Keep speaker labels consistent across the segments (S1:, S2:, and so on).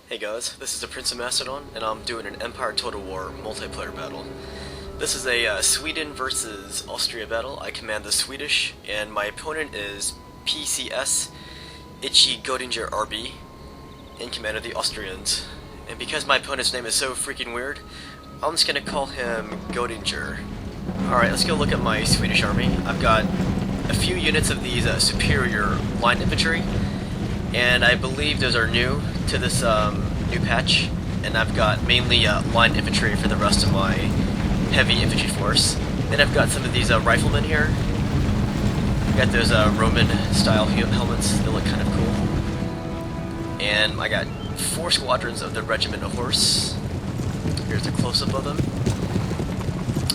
S1: Hey guys, this is the Prince of Macedon, and I'm doing an Empire Total War multiplayer battle. This is a Sweden versus Austria battle. I command the Swedish, and my opponent is PCS Ichigodinger RB, in command of the Austrians. And because my opponent's name is so freaking weird, I'm just gonna call him Godinger. Alright, let's go look at my Swedish army. I've got a few units of these superior line infantry, and I believe those are new to this new patch, and I've got mainly line infantry for the rest of my heavy infantry force. Then I've got some of these riflemen here. I've got those Roman style helmets that look kind of cool. And I got 4 squadrons of the Regiment of Horse. Here's a close-up of them.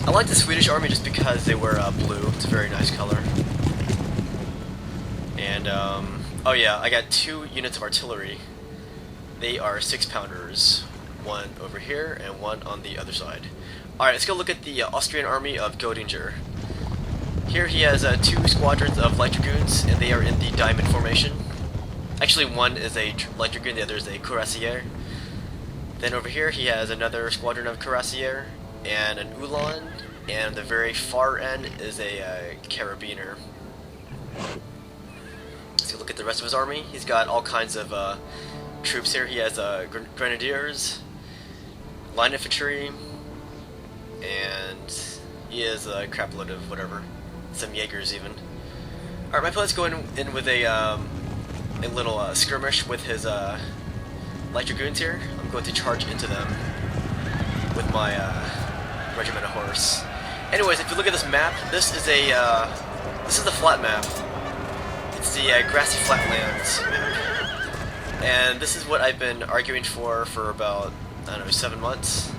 S1: I like the Swedish army just because they wear blue. It's a very nice color. And oh yeah, I got 2 units of artillery. They are 6-pounders. One over here and one on the other side. Alright, let's go look at the Austrian army of Godinger. Here he has 2 squadrons of light dragoons, and they are in the diamond formation. Actually, one is a light dragoon, the other is a cuirassier. Then over here he has another squadron of cuirassier and an ulan, and the very far end is a carabiner. Let's go look at the rest of his army. He's got all kinds of troops here. He has grenadiers, line infantry, and he has a crap load of whatever, some Jaegers even. Alright, my opponent's going in with a little skirmish with his light dragoons here. I'm going to charge into them with my Regiment of Horse. Anyways, if you look at this map, this is the flat map. It's the Grassy Flatlands map. And this is what I've been arguing for about, I don't know, 7 months.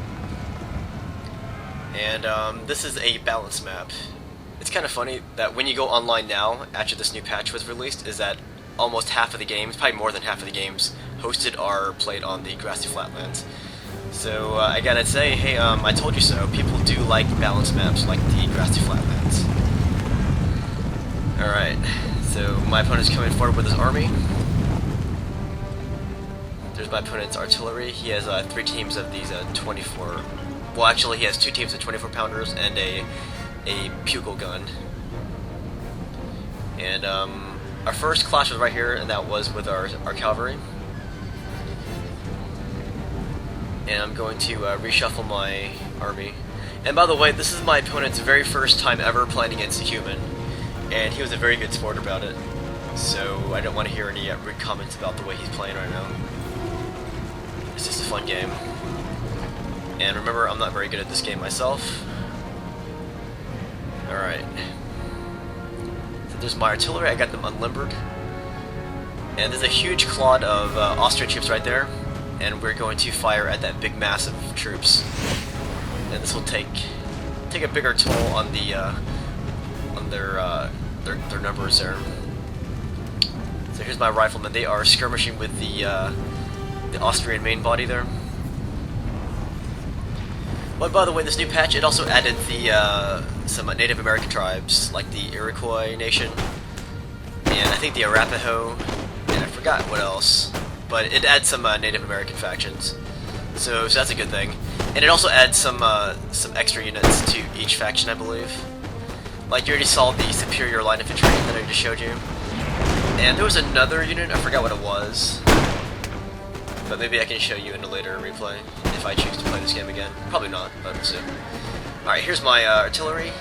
S1: And this is a balance map. It's kind of funny that when you go online now, after this new patch was released, is that almost half of the games, probably more than half of the games, hosted are played on the Grassy Flatlands. So I gotta say, hey, I told you so. People do like balance maps like the Grassy Flatlands. Alright, so my opponent's coming forward with his army. There's my opponent's artillery. He has 3 teams of these 24... Well, actually, he has 2 teams of 24-pounders and a pugil gun. And our first clash was right here, and that was with our cavalry. And I'm going to reshuffle my army. And by the way, this is my opponent's very first time ever playing against a human, and he was a very good sport about it. So I don't want to hear any rude comments about the way he's playing right now. It's just a fun game. And remember, I'm not very good at this game myself. Alright. So there's my artillery, I got them unlimbered. And there's a huge clod of Austrian troops right there. And we're going to fire at that big mass of troops. And this will take a bigger toll on their numbers there. So here's my riflemen. They are skirmishing with the Austrian main body there. But by the way, this new patch, it also added some Native American tribes, like the Iroquois Nation, and I think the Arapaho, and I forgot what else. But it adds some Native American factions, so that's a good thing. And it also adds some extra units to each faction, I believe. Like you already saw the superior line infantry that I just showed you, and there was another unit, I forgot what it was. But maybe I can show you in a later replay, if I choose to play this game again. Probably not, but we'll see. Alright, here's my artillery.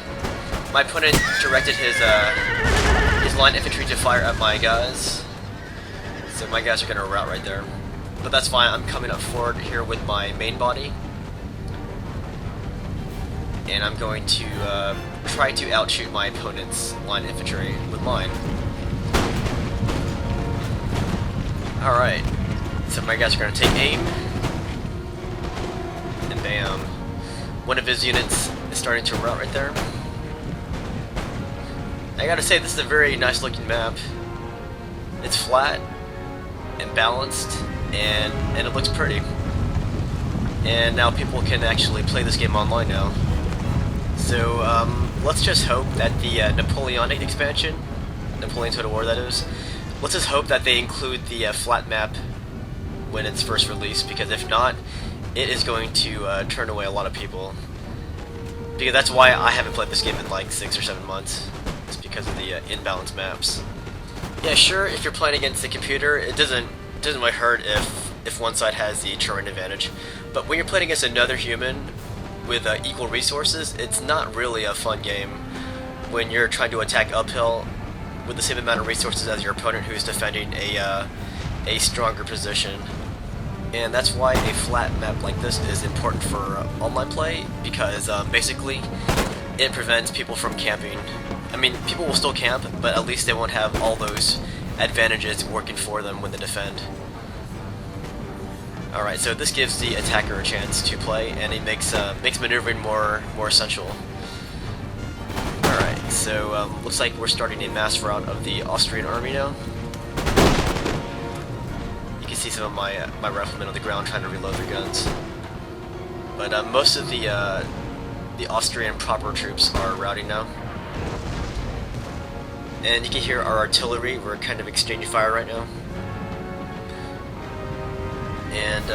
S1: My opponent directed his line infantry to fire at my guys. So my guys are going to rout right there. But that's fine, I'm coming up forward here with my main body. And I'm going to try to outshoot my opponent's line infantry with mine. Alright. So my guys are going to take aim, and bam. One of his units is starting to rout right there. I gotta say, this is a very nice looking map. It's flat and balanced, and it looks pretty. And now people can actually play this game online now. So let's just hope that the Napoleonic expansion, Napoleon Total War that is, let's just hope that they include the flat map when it's first released, because if not, it is going to turn away a lot of people. Because that's why I haven't played this game in like 6 or 7 months. It's because of the imbalanced maps. Yeah, sure, if you're playing against the computer, it doesn't really hurt if one side has the terrain advantage. But when you're playing against another human with equal resources, it's not really a fun game when you're trying to attack uphill with the same amount of resources as your opponent who's defending a stronger position. And that's why a flat map like this is important for online play, because basically it prevents people from camping. I mean, people will still camp, but at least they won't have all those advantages working for them when they defend. Alright, so this gives the attacker a chance to play, and it makes maneuvering more essential. Alright, so looks like we're starting a mass rout of the Austrian army now. You can see some of my riflemen on the ground trying to reload their guns. But most of the Austrian proper troops are routing now. And you can hear our artillery, we're kind of exchanging fire right now. And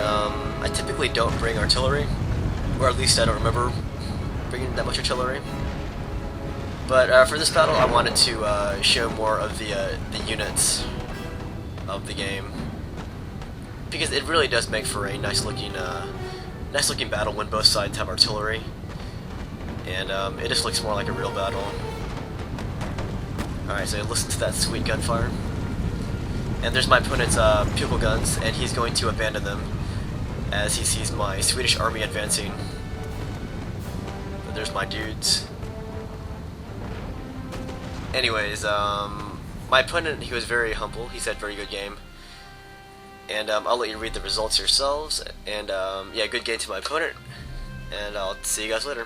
S1: I typically don't bring artillery, or at least I don't remember bringing that much artillery. But for this battle I wanted to show more of the units of the game, because it really does make for a nice looking battle when both sides have artillery, and it just looks more like a real battle. Alright, so listen to that sweet gunfire. And there's my opponent's pupil guns, and he's going to abandon them as he sees my Swedish army advancing. But there's my dudes. Anyways, my opponent, he was very humble. He said very good game. And I'll let you read the results yourselves. And yeah, good game to my opponent. And I'll see you guys later.